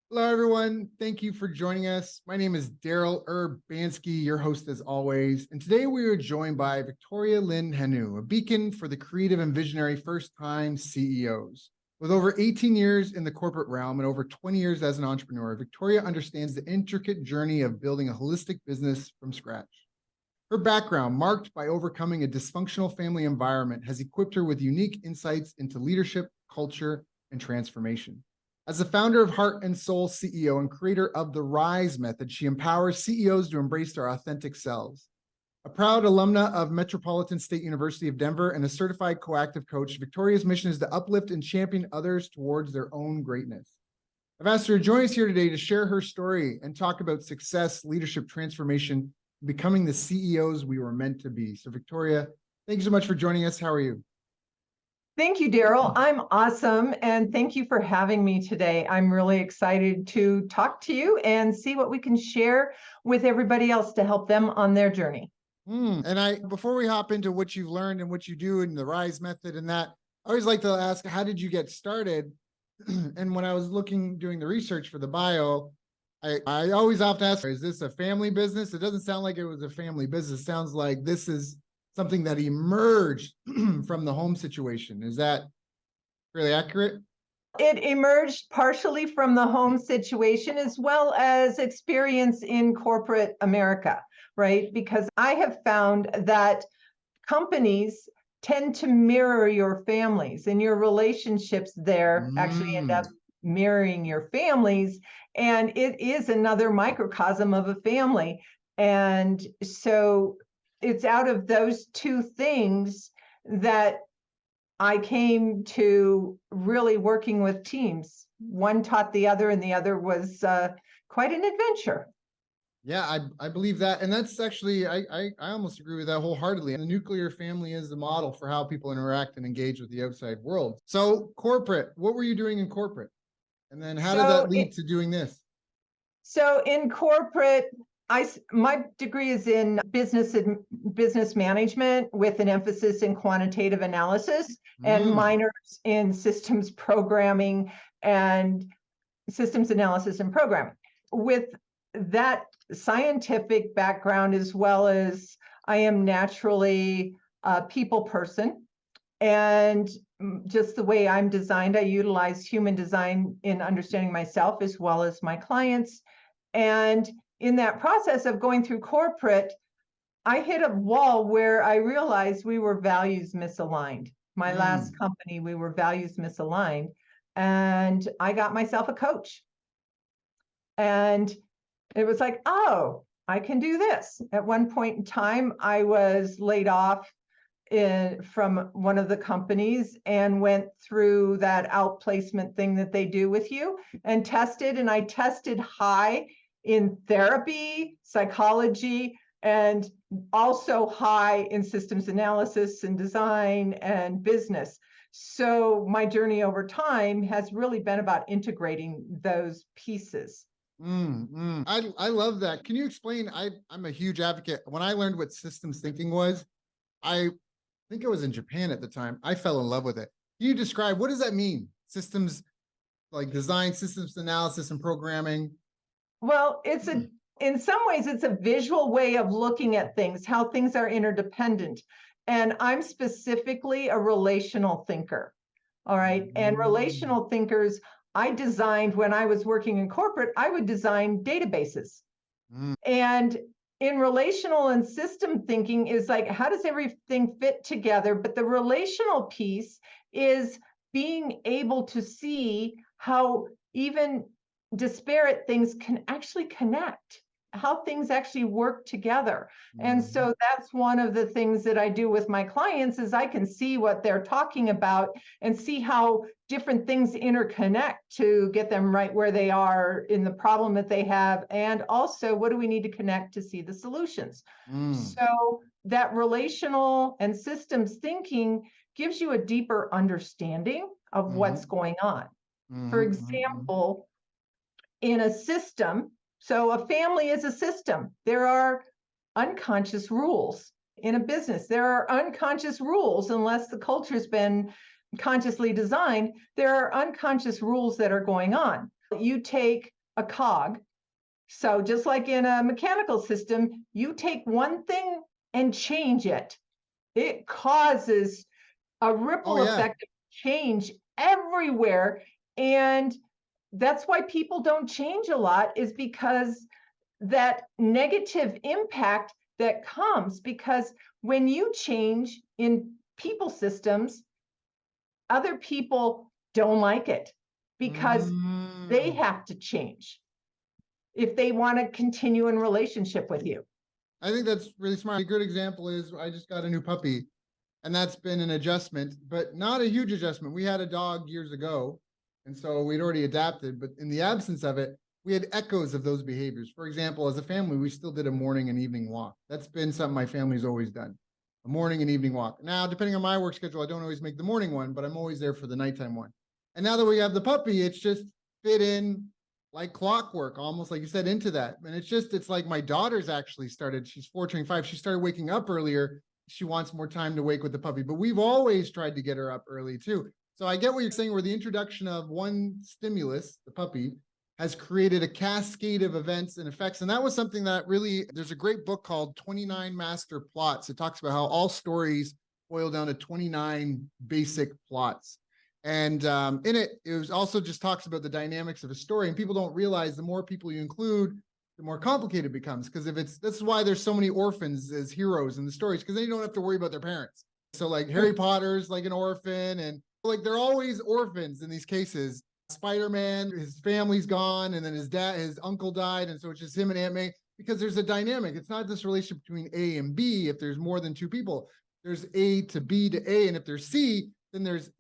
Hello, everyone. Thank you for joining us. My name is Daryl Urbanski, your host as always. And today we are joined by Lynne Hannu, a beacon for the creative and visionary first-time CEOs. With over 18 years in the corporate realm and over 20 years as an entrepreneur, Victoria understands the intricate journey of building a holistic business from scratch. Her background, marked by overcoming a dysfunctional family environment, has equipped her with unique insights into leadership, culture, and transformation. As the founder of Heart and Soul CEO and creator of the RISE method, she empowers CEOs to embrace their authentic selves. A proud alumna of Metropolitan State University of Denver and a certified coactive coach, Victoria's mission is to uplift and champion others towards their own greatness. I've asked her to join us here today to share her story and talk about success, leadership, transformation, becoming the CEOs we were meant to be. So Victoria, thank you so much for joining us. How are you? Thank you, Daryl. I'm awesome. And thank you for having me today. I'm really excited to talk to you and see what we can share with everybody else to help them on their journey. And before we hop into what you've learned and what you do in the RISE method and that, I always like to ask, how did you get started? And when I was doing the research for the bio, I always have to ask, is this a family business? It doesn't sound like it was a family business. It sounds like this is something that emerged from the home situation. Is that really accurate? It emerged partially from the home situation as well as experience in corporate America, right? Because I have found that companies tend to mirror your families, and your relationships there actually end up mirroring your families. And it is another microcosm of a family. And so it's out of those two things that I came to really working with teams. One taught the other, and the other was quite an adventure. Yeah, I believe that. And that's actually, I almost agree with that wholeheartedly. And the nuclear family is the model for how people interact and engage with the outside world. So corporate, what were you doing in corporate? And then how did that lead to doing this? So in corporate, my degree is in business management with an emphasis in quantitative analysis and minors in systems programming and systems analysis and programming. With that scientific background, as well as I am naturally a people person, and just the way I'm designed, I utilize human design in understanding myself as well as my clients. And in that process of going through corporate, I hit a wall where I realized we were values misaligned. My last company, we were values misaligned. And I got myself a coach. And it was like, oh, I can do this. At one point in time, I was laid off from one of the companies and went through that outplacement thing that they do with you and tested. And I tested high in therapy, psychology, and also high in systems analysis and design and business. So my journey over time has really been about integrating those pieces. I love that. Can you explain? I'm a huge advocate. When I learned what systems thinking was, I think it was in Japan at the time, I fell in love with it. Can you describe, what does that mean? Systems, like design, systems analysis and programming. Well, in some ways, it's a visual way of looking at things, how things are interdependent. And I'm specifically a relational thinker. All right. And relational thinkers, I designed when I was working in corporate, I would design databases. And in relational and system thinking is like, how does everything fit together? But the relational piece is being able to see how even disparate things can actually connect, how things actually work together. And so that's one of the things that I do with my clients is I can see what they're talking about and see how different things interconnect to get them right where they are in the problem that they have. And also, what do we need to connect to see the solutions? So that relational and systems thinking gives you a deeper understanding of what's going on. For example, in a system, so a family is a system. There are unconscious rules in a business. There are unconscious rules unless the culture's been consciously designed. There are unconscious rules that are going on. You take a cog. So just like in a mechanical system, you take one thing and change it. It causes a ripple effect of change everywhere. And that's why people don't change a lot, is because that negative impact that comes, because when you change in people systems, other people don't like it because they have to change if they want to continue in relationship with you. I think that's really smart. A good example is I just got a new puppy, and that's been an adjustment, but not a huge adjustment. We had a dog years ago, and so we'd already adapted, but in the absence of it, we had echoes of those behaviors. For example, as a family, we still did a morning and evening walk. That's been something my family's always done, a morning and evening walk. Now, depending on my work schedule, I don't always make the morning one, but I'm always there for the nighttime one. And now that we have the puppy, it's just fit in like clockwork, almost like you said, into that. And it's like my daughter's actually started, she's 4 turning 5. She started waking up earlier. She wants more time to wake with the puppy, but we've always tried to get her up early too. So I get what you're saying, where the introduction of one stimulus, the puppy, has created a cascade of events and effects. And that was something that really, there's a great book called 29 Master Plots. It talks about how all stories boil down to 29 basic plots. And in it, it was also just talks about the dynamics of a story. And people don't realize the more people you include, the more complicated it becomes. Because this is why there's so many orphans as heroes in the stories, because they don't have to worry about their parents. So like Harry Potter's like an orphan, and like they're always orphans in these cases. Spider-Man, his family's gone, and then his uncle died, and so it's just him and Aunt May, because there's a dynamic. It's not this relationship between A and B. If there's more than 2 people, there's A to B to A, and if there's C, then there's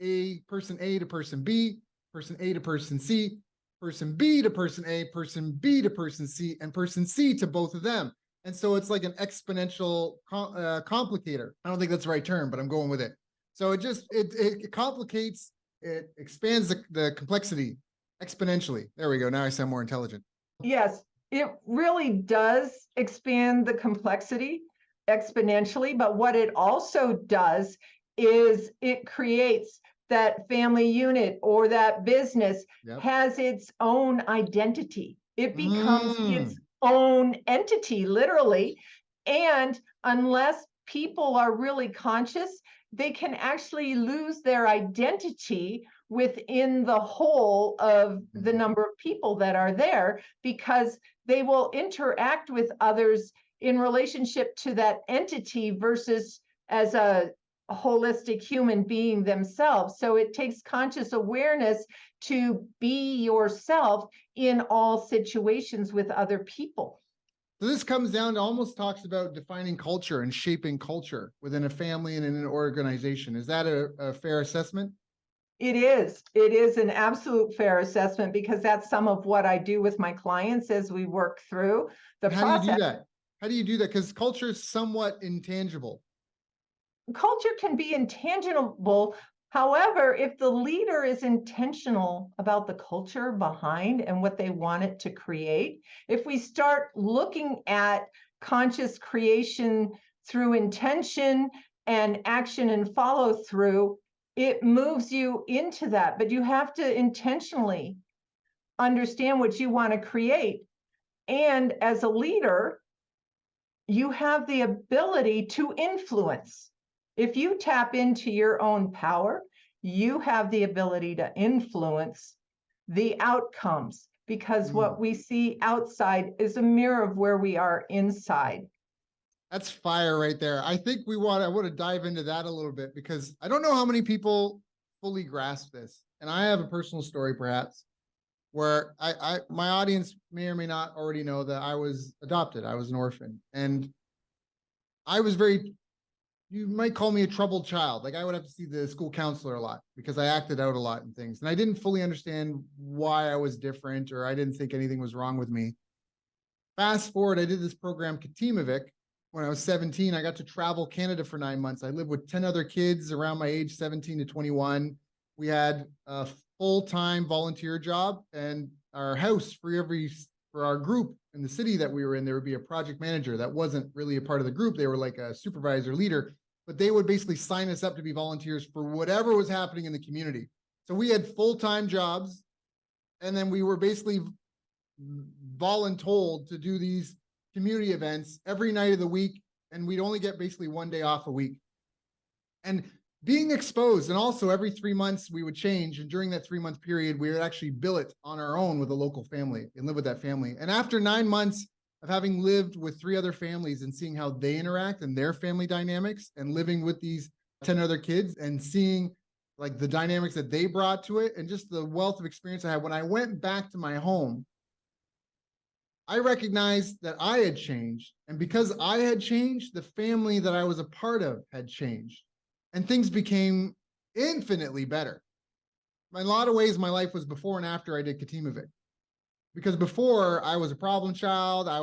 person A to person B, person A to person C, person B to person A, person B to person C, and person C to both of them. And so it's like an exponential complicator. I don't think that's the right term, but I'm going with it. So it complicates, it expands the complexity exponentially. There we go. Now I sound more intelligent. Yes, it really does expand the complexity exponentially. But what it also does is it creates that family unit or that business has its own identity. It becomes its own entity, literally. And unless people are really conscious, they can actually lose their identity within the whole of the number of people that are there, because they will interact with others in relationship to that entity versus as a holistic human being themselves. So it takes conscious awareness to be yourself in all situations with other people. So this comes down to, almost talks about defining culture and shaping culture within a family and in an organization. Is that a fair assessment? It is. It is an absolute fair assessment, because that's some of what I do with my clients as we work through the process. How do you do that? How do you do that? Because culture is somewhat intangible. Culture can be intangible. However, if the leader is intentional about the culture behind and what they want it to create, if we start looking at conscious creation through intention and action and follow through, it moves you into that. But you have to intentionally understand what you want to create. And as a leader, you have the ability to influence. If you tap into your own power, you have the ability to influence the outcomes, because what we see outside is a mirror of where we are inside. That's fire right there. I think I want to dive into that a little bit, because I don't know how many people fully grasp this. And I have a personal story, perhaps, where my audience may or may not already know that I was adopted. I was an orphan, and I was you might call me a troubled child. Like, I would have to see the school counselor a lot because I acted out a lot and things. And I didn't fully understand why I was different, or I didn't think anything was wrong with me. Fast forward, I did this program, Katimovic. When I was 17, I got to travel Canada for 9 months. I lived with 10 other kids around my age, 17 to 21. We had a full-time volunteer job, and our house for our group in the city that we were in, there would be a project manager that wasn't really a part of the group. They were like a supervisor leader, but they would basically sign us up to be volunteers for whatever was happening in the community. So we had full-time jobs, and then we were basically voluntold to do these community events every night of the week, and we'd only get basically one day off a week. And being exposed, and also every 3 months we would change, and during that 3-month period, we would actually bill it on our own with a local family and live with that family. And after 9 months of having lived with 3 other families and seeing how they interact and their family dynamics, and living with these 10 other kids and seeing like the dynamics that they brought to it, and just the wealth of experience I had, when I went back to my home, I recognized that I had changed. And because I had changed, the family that I was a part of had changed. And things became infinitely better. In a lot of ways, my life was before and after I did Katimovic. Because before, I was a problem child. I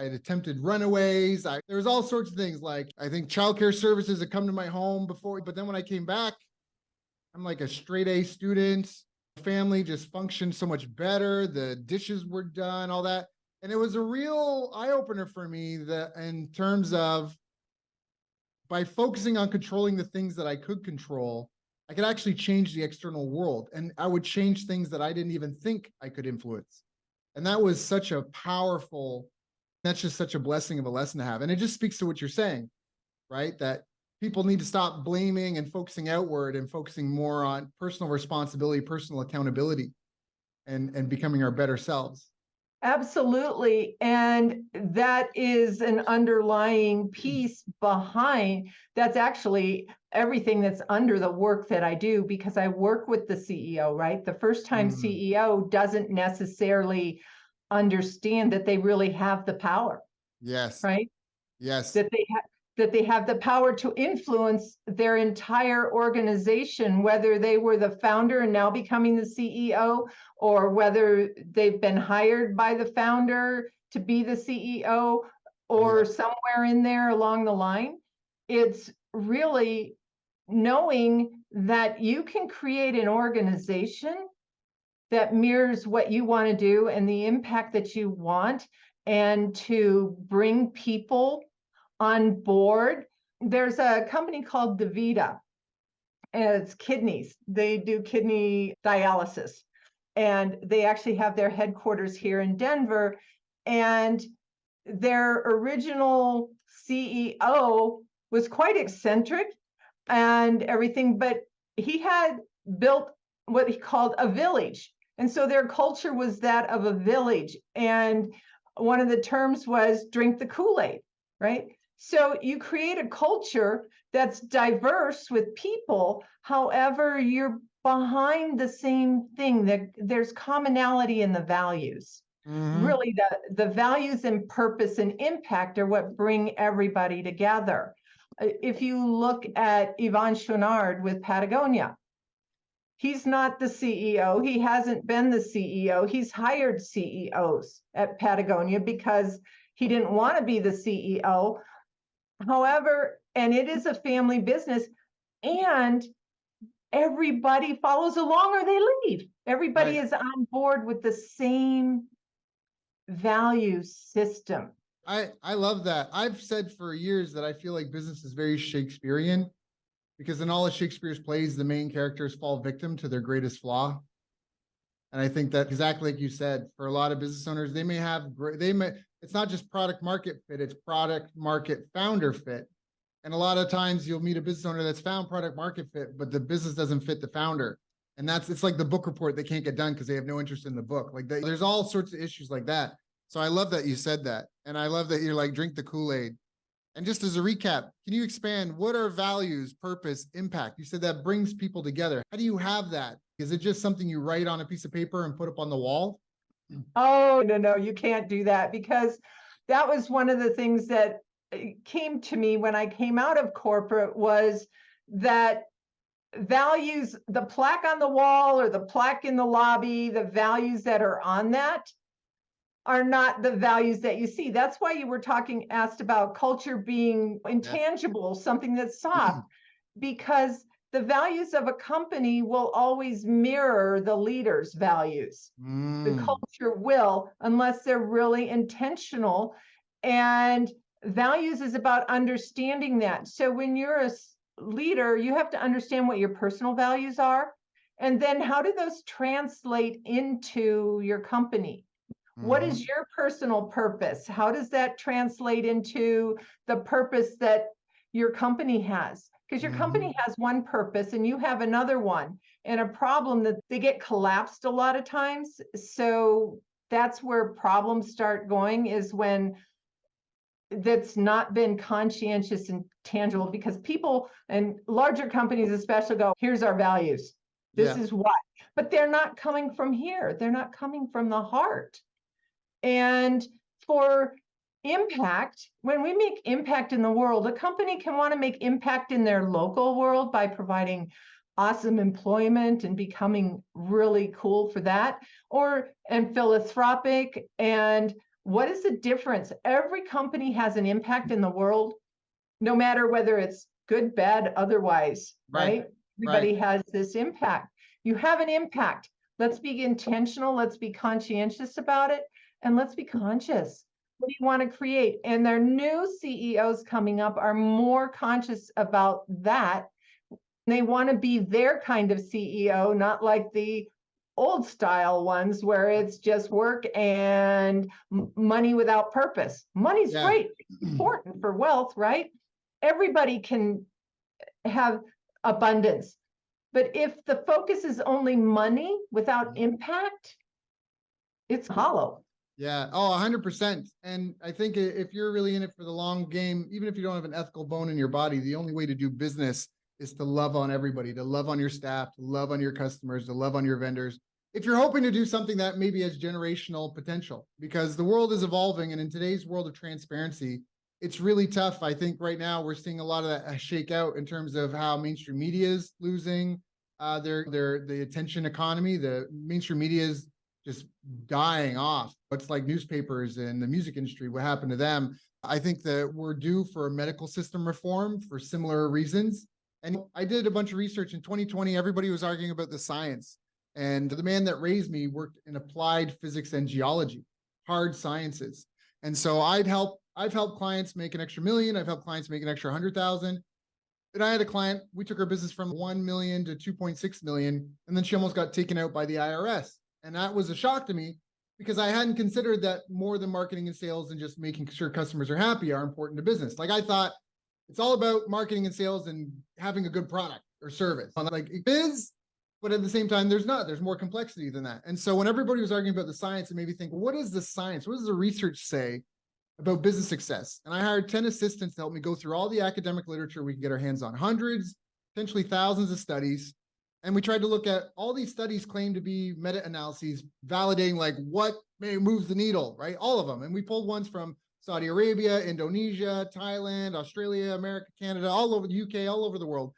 had attempted runaways. There was all sorts of things, like I think childcare services had come to my home before. But then when I came back, I'm like a straight A student. Family just functioned so much better. The dishes were done, all that. And it was a real eye-opener for me that in terms of, by focusing on controlling the things that I could control, I could actually change the external world, and I would change things that I didn't even think I could influence. And that was such a powerful, that's just such a blessing of a lesson to have. And it just speaks to what you're saying, right? That people need to stop blaming and focusing outward and focusing more on personal responsibility, personal accountability, and becoming our better selves. Absolutely. And that is an underlying piece behind, that's actually everything that's under the work that I do, because I work with the CEO, right? The first time CEO doesn't necessarily understand that they really have the power. Yes. Right? Yes. That they have the power to influence their entire organization, whether they were the founder and now becoming the CEO, or whether they've been hired by the founder to be the CEO, or somewhere in there along the line. It's really knowing that you can create an organization that mirrors what you want to do and the impact that you want, and to bring people on board. There's a company called DaVita, and it's kidneys. They do kidney dialysis, and they actually have their headquarters here in Denver. And their original CEO was quite eccentric and everything, but he had built what he called a village. And so their culture was that of a village. And one of the terms was drink the Kool-Aid, right? So you create a culture that's diverse with people. However, you're behind the same thing, that there's commonality in the values. Really, the values and purpose and impact are what bring everybody together. If you look at Yvon Chouinard with Patagonia, he's not the CEO. He hasn't been the CEO. He's hired CEOs at Patagonia because he didn't want to be the CEO. However, and it is a family business, and everybody follows along or they leave. Everybody is on board with the same value system. I love that. I've said for years that I feel like business is very Shakespearean, because in all of Shakespeare's plays, the main characters fall victim to their greatest flaw. And I think that exactly like you said, for a lot of business owners, it's not just product market fit, it's product market founder fit. And a lot of times you'll meet a business owner that's found product market fit, but the business doesn't fit the founder. And it's like the book report, they can't get done because they have no interest in the book. Like there's all sorts of issues like that. So I love that you said that. And I love that you're like, drink the Kool-Aid. And just as a recap, can you expand, what are values, purpose, impact? You said that brings people together. How do you have that? Is it just something you write on a piece of paper and put up on the wall? Oh, no, you can't do that, because that was one of the things that came to me when I came out of corporate, was that values, the plaque on the wall or the plaque in the lobby, the values that are on that are not the values that you see. That's why you were asked about culture being intangible, something that's soft, because the values of a company will always mirror the leader's values. The culture will, unless they're really intentional. And values is about understanding that. So when you're a leader, you have to understand what your personal values are, and then how do those translate into your company? What is your personal purpose? How does that translate into the purpose that your company has? Because your company has one purpose and you have another one, and a problem that they get collapsed a lot of times. So that's where problems start going, is when that's not been conscientious and tangible, because people and larger companies especially go, here's our values. This is what, but they're not coming from here. They're not coming from the heart. And for impact, when we make impact in the world, a company can want to make impact in their local world by providing awesome employment and becoming really cool for that, and philanthropic. And what is the difference? Every company has an impact in the world, no matter whether it's good, bad, otherwise, right? Everybody has this impact. You have an impact. Let's be intentional. Let's be conscientious about it. And let's be conscious. What do you want to create? And their new CEOs coming up are more conscious about that. They want to be their kind of CEO, not like the old style ones where it's just work and money without purpose. Money's great, it's important for wealth, right? Everybody can have abundance. But if the focus is only money without impact, it's hollow. Yeah. Oh, 100%. And I think if you're really in it for the long game, even if you don't have an ethical bone in your body, the only way to do business is to love on everybody, to love on your staff, to love on your customers, to love on your vendors. If you're hoping to do something that maybe has generational potential, because the world is evolving, and in today's world of transparency, it's really tough. I think right now we're seeing a lot of that shake out in terms of how mainstream media is losing the attention economy. The mainstream media is just dying off. It's like newspapers and the music industry, what happened to them? I think that we're due for a medical system reform for similar reasons. And I did a bunch of research in 2020. Everybody was arguing about the science. And the man that raised me worked in applied physics and geology, hard sciences. And so I've helped clients make an extra million. I've helped clients make an extra 100,000. And I had a client, we took her business from 1 million to 2.6 million. And then she almost got taken out by the IRS. And that was a shock to me, because I hadn't considered that more than marketing and sales and just making sure customers are happy are important to business. Like, I thought it's all about marketing and sales and having a good product or service. Like, it is, but at the same time, there's more complexity than that. And so when everybody was arguing about the science, it made me think, what is the science? What does the research say about business success? And I hired 10 assistants to help me go through all the academic literature we could get our hands on, hundreds, potentially thousands of studies. And we tried to look at all these studies claim to be meta-analyses validating like what moves the needle, right? All of them. And we pulled ones from Saudi Arabia, Indonesia, Thailand, Australia, America, Canada, all over the UK, all over the world.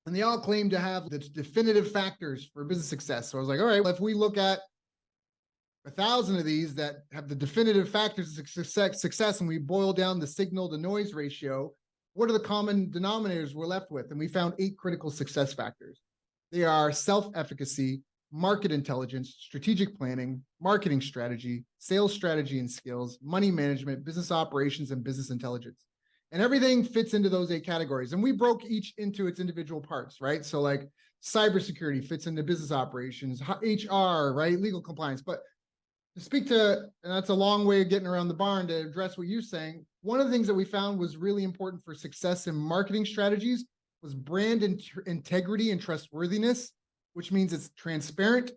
And they all claim to have the definitive factors for business success. So I was like, all right, well, if we look at 1,000 of these that have the definitive factors of success, and we boil down the signal to noise ratio, what are the common denominators we're left with? And we found 8 critical success factors. They are self-efficacy, market intelligence, strategic planning, marketing strategy, sales strategy and skills, money management, business operations, and business intelligence. And everything fits into those 8 categories. And we broke each into its individual parts, right? So like cybersecurity fits into business operations, HR, right? Legal compliance. But to speak to, and that's a long way of getting around the barn to address what you're saying, one of the things that we found was really important for success in marketing strategies was brand integrity and trustworthiness, which means it's transparent,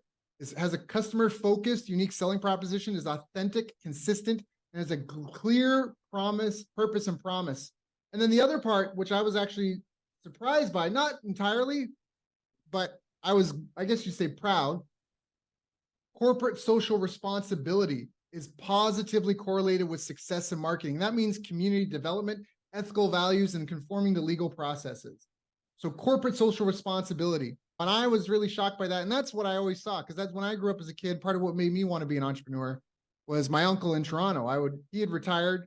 has a customer-focused, unique selling proposition, is authentic, consistent, and has a clear purpose and promise. And then the other part, which I was actually surprised by, not entirely, but I guess you'd say proud, corporate social responsibility is positively correlated with success in marketing. That means community development, ethical values, and conforming to legal processes. So corporate social responsibility. And I was really shocked by that. And that's what I always saw, because that's when I grew up as a kid, part of what made me want to be an entrepreneur was my uncle in Toronto. He had retired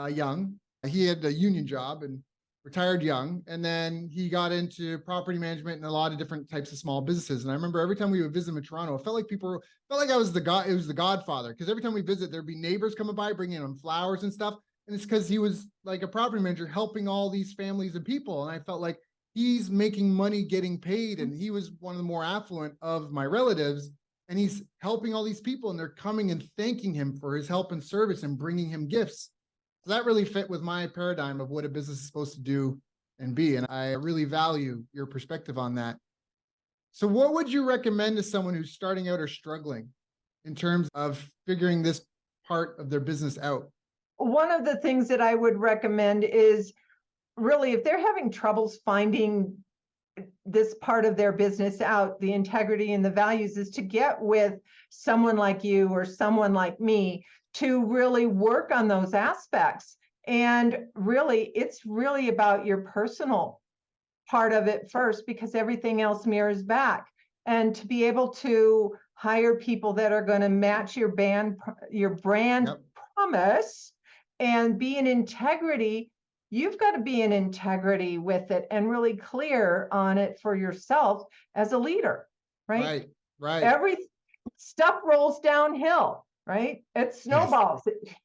young. He had a union job and retired young. And then he got into property management and a lot of different types of small businesses. And I remember every time we would visit him in Toronto, it felt like I was it was the godfather. Because every time we visit, there'd be neighbors coming by, bringing him flowers and stuff. And it's because he was like a property manager helping all these families and people. And I felt like he's making money getting paid. And he was one of the more affluent of my relatives. and he's helping all these people, and they're coming and thanking him for his help and service and bringing him gifts. So that really fit with my paradigm of what a business is supposed to do and be. And I really value your perspective on that. So what would you recommend to someone who's starting out or struggling in terms of figuring this part of their business out? One of the things that I would recommend is really, if they're having troubles finding this part of their business out, the integrity and the values, is to get with someone like you or someone like me to really work on those aspects. And really, it's really about your personal part of it first, because everything else mirrors back. And to be able to hire people that are going to match your brand Yep. promise and be in integrity. You've got to be in integrity with it and really clear on it for yourself as a leader, right? Right. Every stuff rolls downhill, right? It snowballs.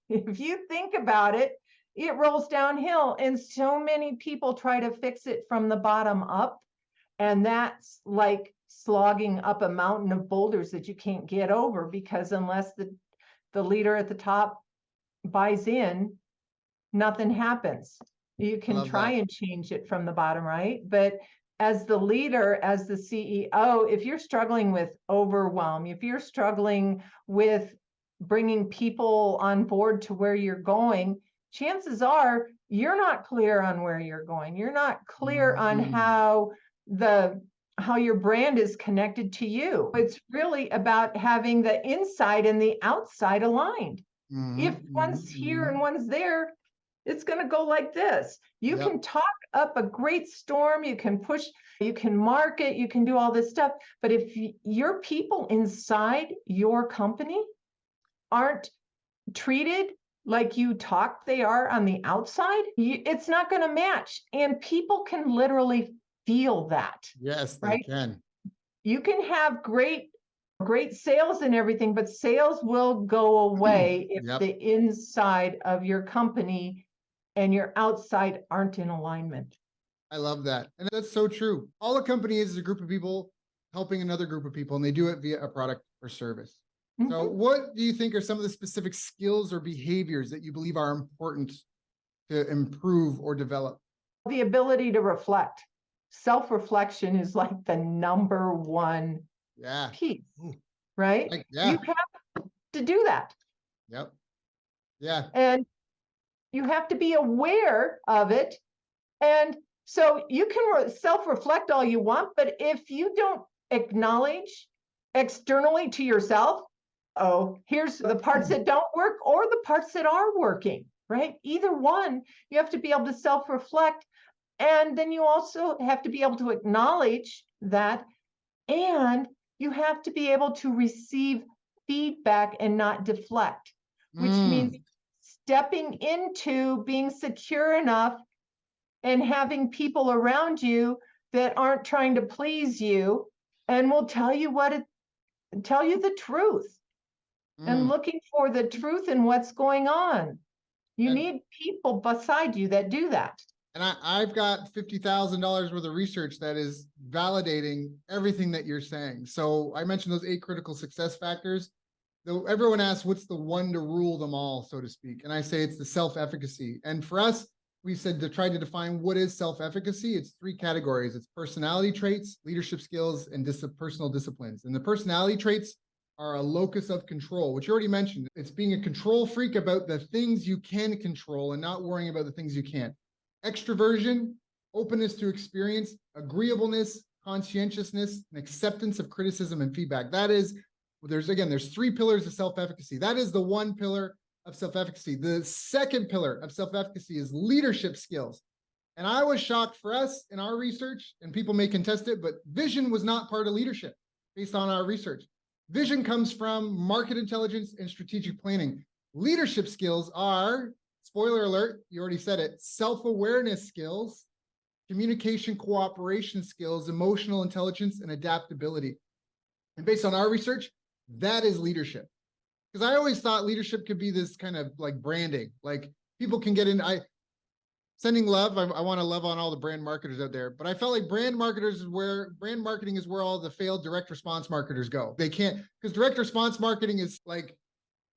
If you think about it, it rolls downhill. And so many people try to fix it from the bottom up. And that's like slogging up a mountain of boulders that you can't get over, because unless the leader at the top buys in, nothing happens. You can try and change it from the bottom, right? But as the leader, as the CEO, if you're struggling with overwhelm, if you're struggling with bringing people on board to where you're going, chances are you're not clear on where you're going. You're not clear on how your brand is connected to you. It's really about having the inside and the outside aligned. If one's here and one's there, it's going to go like this. You can talk up a great storm, you can push, you can market, you can do all this stuff. But if your people inside your company aren't treated like you talk they are on the outside, it's not going to match. And people can literally feel that. Yes, they right? can. You can have great sales and everything, but sales will go away if the inside of your company and your outside aren't in alignment. I love that. And that's so true. All a company is a group of people helping another group of people, and they do it via a product or service. So what do you think are some of the specific skills or behaviors that you believe are important to improve or develop? The ability to reflect. Self-reflection is like the number one piece, right? You have to do that. Yep. Yeah. And you have to be aware of it. And so you can self-reflect all you want, but if you don't acknowledge externally to yourself, oh, here's the parts that don't work or the parts that are working, right? Either one, you have to be able to self-reflect. And then you also have to be able to acknowledge that. And you have to be able to receive feedback and not deflect, which means stepping into being secure enough and having people around you that aren't trying to please you and will tell you the truth and looking for the truth in what's going on. You need people beside you that do that. And I've got $50,000 worth of research that is validating everything that you're saying. So I mentioned those 8 critical success factors. Though everyone asks, what's the one to rule them all, so to speak? And I say it's the self-efficacy. And for us, we said to try to define what is self-efficacy. It's 3 categories. It's personality traits, leadership skills, and personal disciplines. And the personality traits are a locus of control, which you already mentioned. It's being a control freak about the things you can control and not worrying about the things you can't. Extroversion, openness to experience, agreeableness, conscientiousness, and acceptance of criticism and feedback. That is, there's 3 pillars of self-efficacy. That is the one pillar of self-efficacy. The second pillar of self-efficacy is leadership skills. And I was shocked for us in our research, and people may contest it, but vision was not part of leadership based on our research. Vision comes from market intelligence and strategic planning. Leadership skills are, spoiler alert, you already said it, self-awareness skills, communication cooperation skills, emotional intelligence, and adaptability. And based on our research, that is leadership. Because I always thought leadership could be this kind of like branding, like people can get in. sending love. I want to love on all the brand marketers out there, but I felt like brand marketing is where all the failed direct response marketers go. They can't, because direct response marketing is like,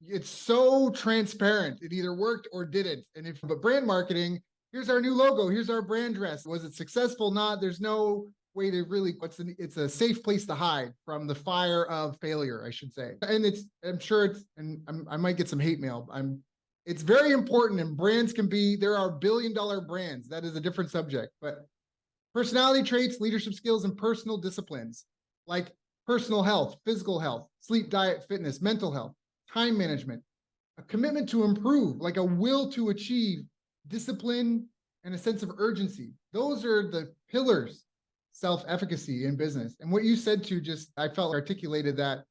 it's so transparent. It either worked or didn't. But brand marketing, here's our new logo. Here's our brand dress. Was it successful? Not. There's no way to really, it's a safe place to hide from the fire of failure, I should say. And I'm sure I might get some hate mail. It's very important, and brands there are billion-dollar brands. That is a different subject, but personality traits, leadership skills, and personal disciplines like personal health, physical health, sleep, diet, fitness, mental health, time management, a commitment to improve, like a will to achieve, discipline, and a sense of urgency. Those are the pillars, self-efficacy in business. And what you said I felt articulated that,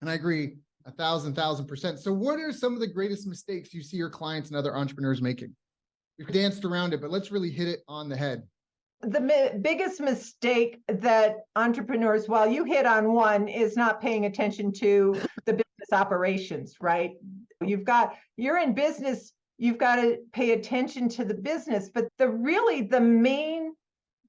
and I agree 1,000%. So what are some of the greatest mistakes you see your clients and other entrepreneurs making? We've danced around it, but let's really hit it on the head. The biggest mistake that entrepreneurs, while you hit on one, is not paying attention to the business operations, right? You're in business, you've got to pay attention to the business, but the main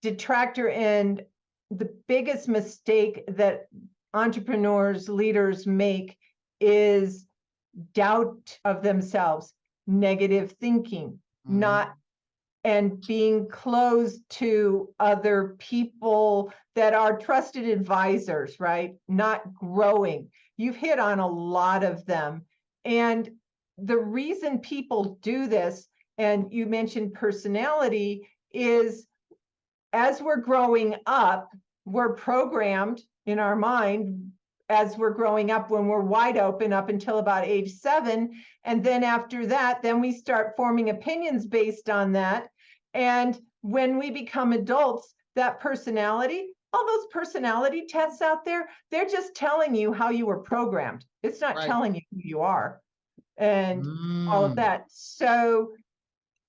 detractor and the biggest mistake that entrepreneurs, leaders make is doubt of themselves, negative thinking, and being closed to other people that are trusted advisors, right? Not growing. You've hit on a lot of them. And the reason people do this, and you mentioned personality, is as we're growing up, we're programmed in our mind as we're growing up, when we're wide open up until about age 7. And then after that, then we start forming opinions based on that. And when we become adults, that personality, all those personality tests out there, they're just telling you how you were programmed. It's not telling you who you are and all of that. So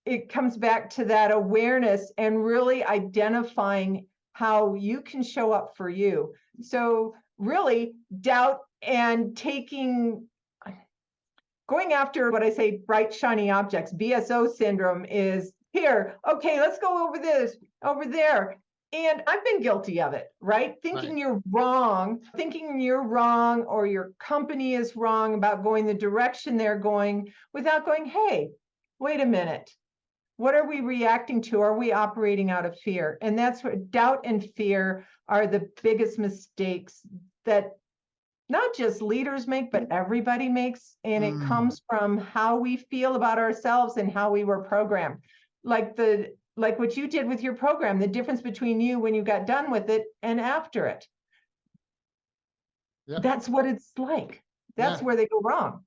it comes back to that awareness and really identifying how you can show up for you. So really doubt and going after what I say, bright, shiny objects. BSO syndrome is here. Okay, let's go over this, over there. And I've been guilty of it, right? Thinking you're wrong, or your company is wrong about going the direction they're going, without going, hey, wait a minute. What are we reacting to? Are we operating out of fear? And that's what doubt and fear are the biggest mistakes that not just leaders make, but everybody makes. And it comes from how we feel about ourselves and how we were programmed. Like what you did with your program, the difference between you when you got done with it and after it. Yep. That's what it's like. That's where they go wrong.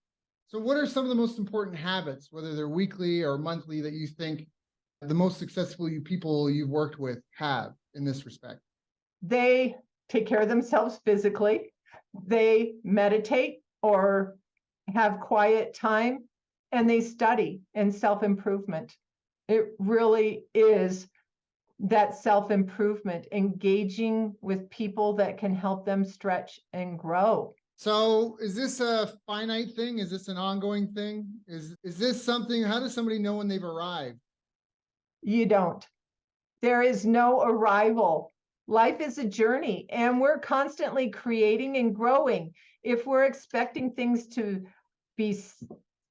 So what are some of the most important habits, whether they're weekly or monthly, that you think the most successful people you've worked with have in this respect? They take care of themselves physically. They meditate or have quiet time, and they study and self-improvement. It really is that self-improvement, engaging with people that can help them stretch and grow. So is this a finite thing? Is this an ongoing thing? Is this something, how does somebody know when they've arrived? You don't. There is no arrival. Life is a journey, and we're constantly creating and growing. If we're expecting things to be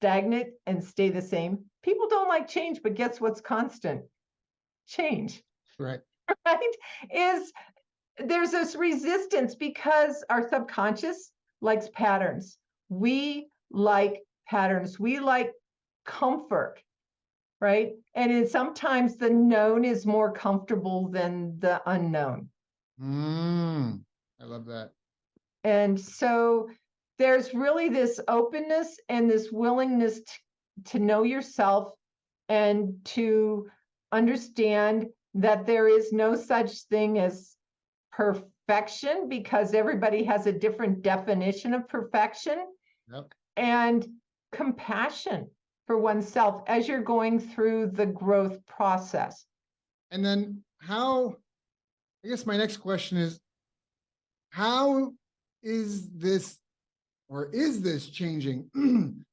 stagnant and stay the same, people don't like change, but guess what's constant? Change. Right. Right? There's this resistance because our subconscious likes patterns. We like patterns. We like comfort, right? And sometimes the known is more comfortable than the unknown. I love that. And so there's really this openness and this willingness to know yourself and to understand that there is no such thing as perfection, because everybody has a different definition of perfection. Yep. And compassion for oneself as you're going through the growth process. And then I guess my next question is, how is this changing?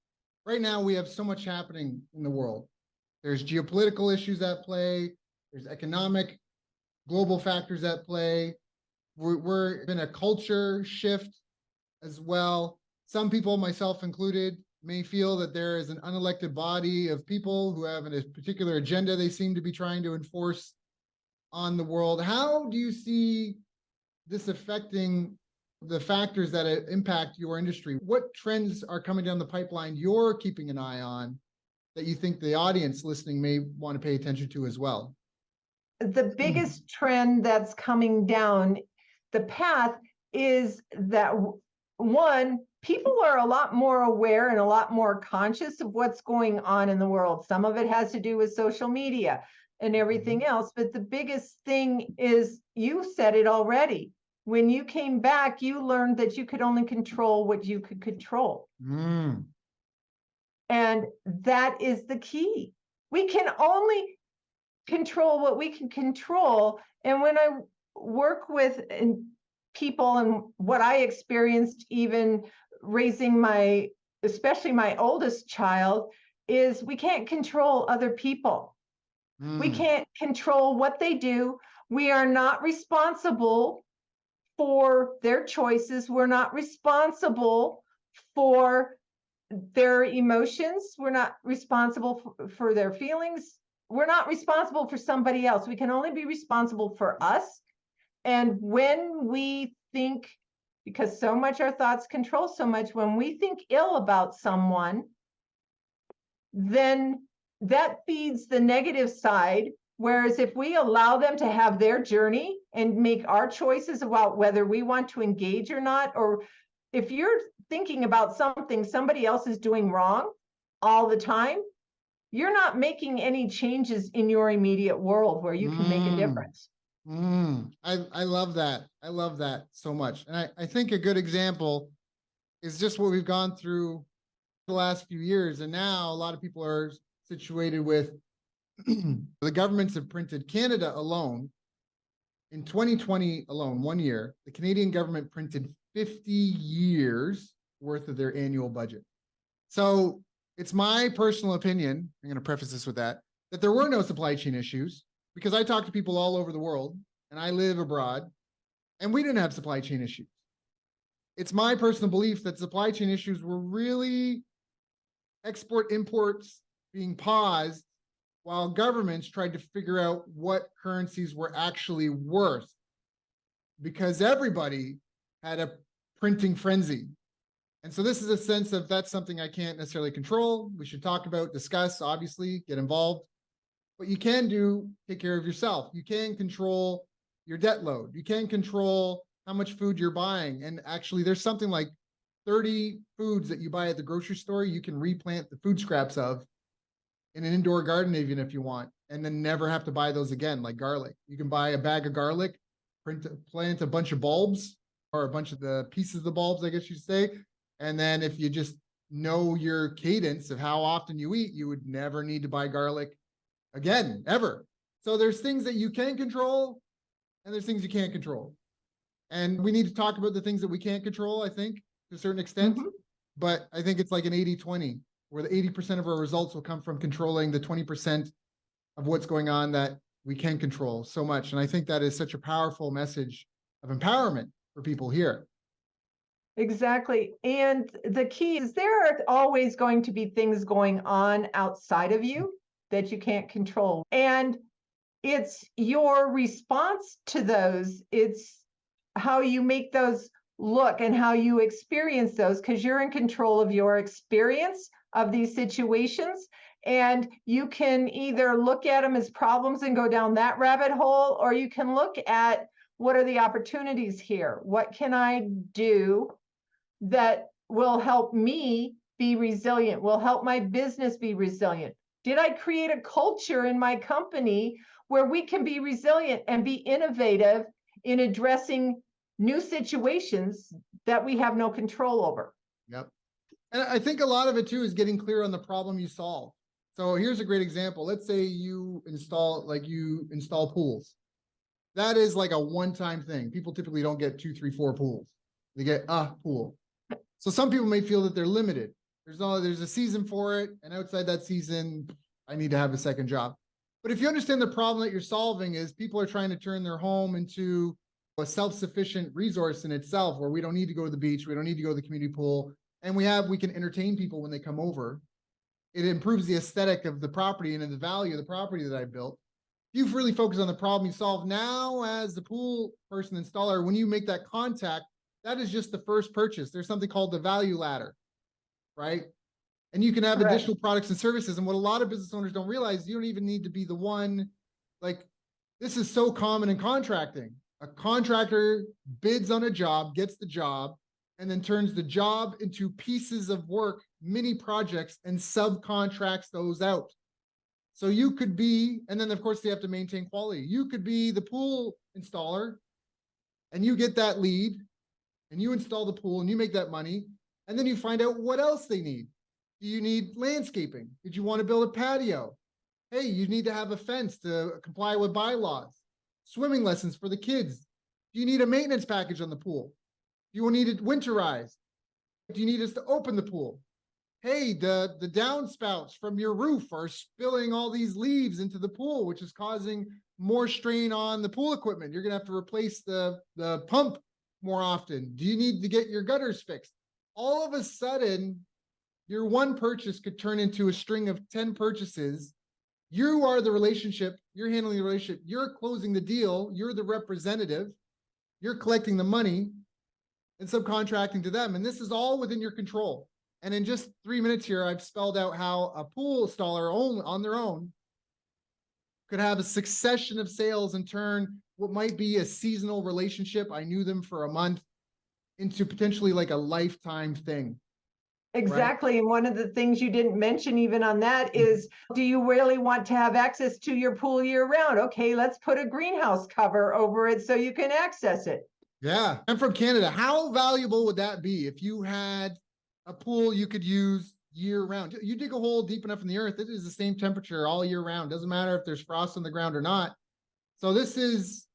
Right now, we have so much happening in the world. There's geopolitical issues at play. There's economic, global factors at play. We're in a culture shift as well. Some people, myself included, may feel that there is an unelected body of people who have a particular agenda they seem to be trying to enforce on the world. How do you see this affecting the factors that impact your industry? What trends are coming down the pipeline you're keeping an eye on that you think the audience listening may want to pay attention to as well? The biggest trend that's coming down the path is that, one, people are a lot more aware and a lot more conscious of what's going on in the world. Some of it has to do with social media and everything else, but the biggest thing is, you said it already. When you came back, you learned that you could only control what you could control. And that is the key. We can only control what we can control. And when I work with people, and what I experienced even raising especially my oldest child, is we can't control other people. We can't control what they do. We are not responsible for their choices. We're not responsible for their emotions. We're not responsible for their feelings. We're not responsible for somebody else. We can only be responsible for us. And when we think, because so much our thoughts control so much, when we think ill about someone, then that feeds the negative side. Whereas if we allow them to have their journey and make our choices about whether we want to engage or not, or if you're thinking about something somebody else is doing wrong all the time, you're not making any changes in your immediate world where you can make a difference. I love that. I love that so much. And I think a good example is just what we've gone through the last few years. And now a lot of people are situated with the governments have printed Canada alone. In 2020 alone, 1 year, the Canadian government printed 50 years worth of their annual budget. So it's my personal opinion, I'm going to preface this with that there were no supply chain issues, because I talk to people all over the world and I live abroad, and we didn't have supply chain issues. It's my personal belief that supply chain issues were really export imports being paused while governments tried to figure out what currencies were actually worth, because everybody had a printing frenzy. And so this is a sense of, that's something I can't necessarily control. We should talk about, discuss, obviously, get involved. What you can do, take care of yourself. You can control your debt load. You can control how much food you're buying. And actually, there's something like 30 foods that you buy at the grocery store, you can replant the food scraps of in an indoor garden, even if you want, and then never have to buy those again, like garlic. You can buy a bag of garlic, plant a bunch of bulbs, or a bunch of the pieces of the bulbs, I guess you'd say. And then if you just know your cadence of how often you eat, you would never need to buy garlic again, ever. So there's things that you can control, and there's things you can't control. And we need to talk about the things that we can't control, I think, to a certain extent. But I think it's like an 80-20, where the 80% of our results will come from controlling the 20% of what's going on that we can control so much. And I think that is such a powerful message of empowerment for people here. Exactly. And the key is, there are always going to be things going on outside of you that you can't control. And it's your response to those. It's how you make those look and how you experience those, because you're in control of your experience of these situations. And you can either look at them as problems and go down that rabbit hole, or you can look at, what are the opportunities here? What can I do that will help me be resilient, will help my business be resilient? Did I create a culture in my company where we can be resilient and be innovative in addressing new situations that we have no control over? Yep. And I think a lot of it too is getting clear on the problem you solve. So here's a great example. Let's say you install pools. That is like a one-time thing. People typically don't get 2, 3, 4 pools. They get a pool. So some people may feel that they're limited. There's a season for it, and outside that season, I need to have a second job. But if you understand the problem that you're solving is people are trying to turn their home into a self-sufficient resource in itself, where we don't need to go to the beach, we don't need to go to the community pool, and we can entertain people when they come over. It improves the aesthetic of the property and the value of the property that I built. If you really focus on the problem you solve now as the pool person installer, when you make that contact, that is just the first purchase. There's something called the value ladder, right? And you can have Correct. additional products and services. And what a lot of business owners don't realize, you don't even need to be the one, like, this is so common in contracting. A contractor bids on a job, gets the job, and then turns the job into pieces of work, mini projects, and subcontracts those out. So you could be, and then of course they have to maintain quality. You could be the pool installer and you get that lead and you install the pool and you make that money. And then you find out what else they need. Do you need landscaping? Did you want to build a patio? Hey, you need to have a fence to comply with bylaws. Swimming lessons for the kids. Do you need a maintenance package on the pool? Do you need it winterized? Do you need us to open the pool? Hey, the downspouts from your roof are spilling all these leaves into the pool, which is causing more strain on the pool equipment. You're going to have to replace the pump more often. Do you need to get your gutters fixed? All of a sudden, your one purchase could turn into a string of 10 purchases. You are the relationship. You're handling the relationship. You're closing the deal. You're the representative. You're collecting the money and subcontracting to them. And this is all within your control. And in just 3 minutes here, I've spelled out how a pool installer on their own could have a succession of sales and turn what might be a seasonal relationship, I knew them for a month, into potentially like a lifetime thing. Exactly. Right? And one of the things you didn't mention even on that is, do you really want to have access to your pool year round? Okay, let's put a greenhouse cover over it so you can access it. Yeah. I'm from Canada. How valuable would that be if you had a pool you could use year round? You dig a hole deep enough in the earth, it is the same temperature all year round. Doesn't matter if there's frost on the ground or not. So this is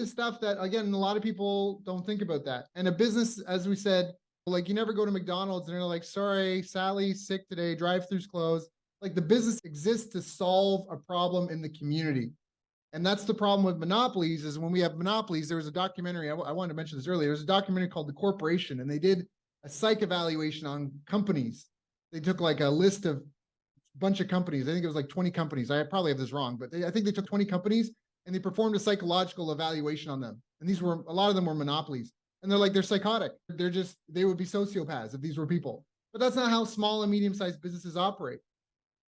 stuff that, again, a lot of people don't think about that. And a business, as we said, like, you never go to McDonald's and they're like, sorry, Sally's sick today, drive-through's closed. Like, the business exists to solve a problem in the community. And that's the problem with monopolies, is when we have monopolies. There was a documentary, I wanted to mention this earlier. There's a documentary called The Corporation, and they did a psych evaluation on companies. They took like a list of a bunch of companies. I think it was like 20 companies. I probably have this wrong, but I think they took 20 companies and they performed a psychological evaluation on them. And a lot of them were monopolies. And they're like, they're psychotic. They would be sociopaths if these were people. But that's not how small and medium-sized businesses operate.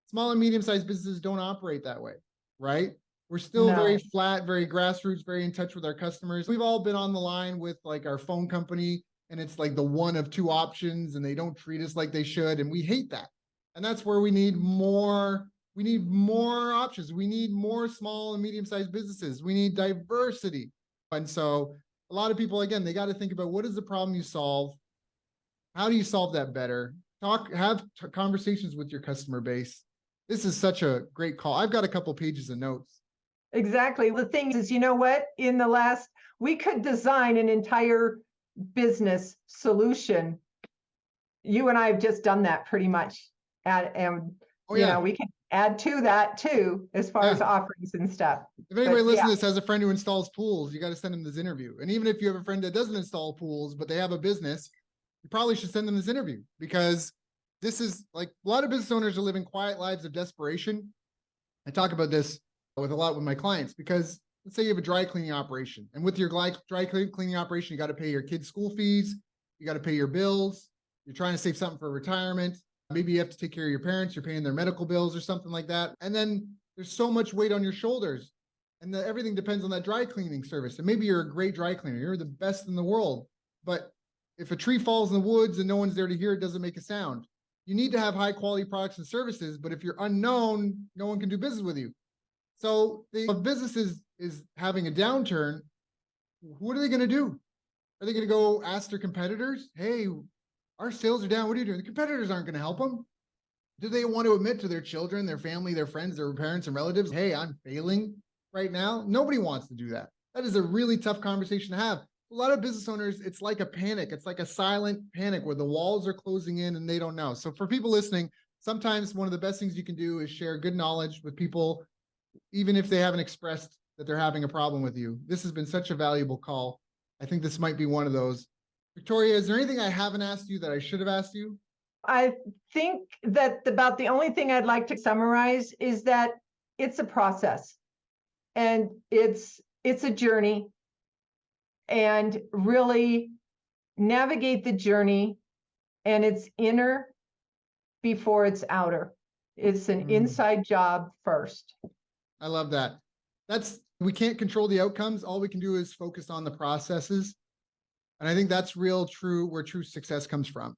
Small and medium-sized businesses don't operate that way, right? We're still very flat, very grassroots, very in touch with our customers. We've all been on the line with like our phone company, and it's like the one of two options, and they don't treat us like they should. And we hate that. And that's where we need more options. We need more small and medium-sized businesses. We need diversity. And so a lot of people, again, they got to think about, what is the problem you solve? How do you solve that better? Have conversations with your customer base. This is such a great call. I've got a couple pages of notes. Exactly. The thing is, you know what? We could design an entire business solution. You and I have just done that pretty much. And we can add to that too, as far as offerings and stuff. If anybody listening to this has a friend who installs pools, you got to send them this interview. And even if you have a friend that doesn't install pools, but they have a business, you probably should send them this interview, because this is like, a lot of business owners are living quiet lives of desperation. I talk about this with my clients, because let's say you have a dry cleaning operation, and with your dry cleaning operation, you got to pay your kids' school fees, you got to pay your bills, you're trying to save something for retirement. Maybe you have to take care of your parents, you're paying their medical bills or something like that. And then there's so much weight on your shoulders, and everything depends on that dry cleaning service. And maybe you're a great dry cleaner, you're the best in the world, but if a tree falls in the woods and no one's there to hear it, doesn't make a sound. You need to have high quality products and services, but if you're unknown, no one can do business with you. So if business is having a downturn, what are they going to do? Are they going to go ask their competitors, hey, our sales are down, what are you doing? The competitors aren't going to help them. Do they want to admit to their children, their family, their friends, their parents and relatives, hey, I'm failing right now? Nobody wants to do that. That is a really tough conversation to have. A lot of business owners, it's like a panic. It's like a silent panic where the walls are closing in and they don't know. So for people listening, sometimes one of the best things you can do is share good knowledge with people, even if they haven't expressed that they're having a problem with you. This has been such a valuable call. I think this might be one of those. Victoria, is there anything I haven't asked you that I should have asked you? I think that about the only thing I'd like to summarize is that it's a process and it's a journey, and really navigate the journey, and it's inner before it's outer. It's an inside job first. I love that. We can't control the outcomes. All we can do is focus on the processes. And I think that's where true success comes from.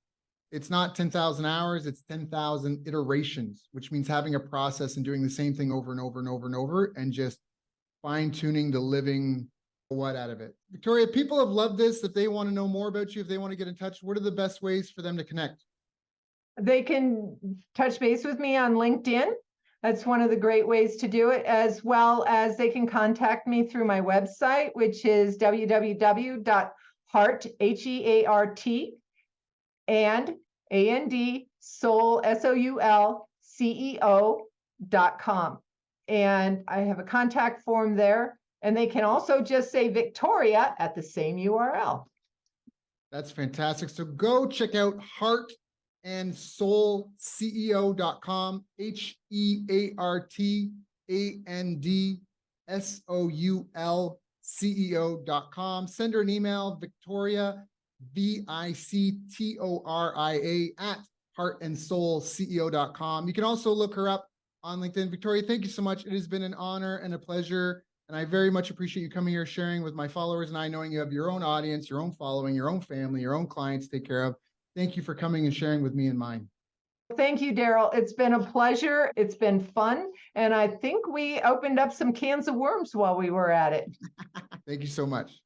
It's not 10,000 hours, it's 10,000 iterations, which means having a process and doing the same thing over and over and over and over, and just fine tuning the living what out of it. Victoria, people have loved this. If they want to know more about you, if they want to get in touch, what are the best ways for them to connect? They can touch base with me on LinkedIn. That's one of the great ways to do it, as well as they can contact me through my website, which is www.heart, HEART, and soul, SOUL, CEO.com. And I have a contact form there, and they can also just say Victoria at the same URL. That's fantastic. So go check out Heart and Soul CEO.com, HEARTANDSOUL CEO.com. Send her an email, Victoria, VICTORIA at heartandsoulceo.com. You can also look her up on LinkedIn. Victoria, thank you so much. It has been an honor and a pleasure. And I very much appreciate you coming here, sharing with my followers, and I knowing you have your own audience, your own following, your own family, your own clients to take care of. Thank you for coming and sharing with me and mine. Thank you, Daryl. It's been a pleasure. It's been fun. And I think we opened up some cans of worms while we were at it. Thank you so much.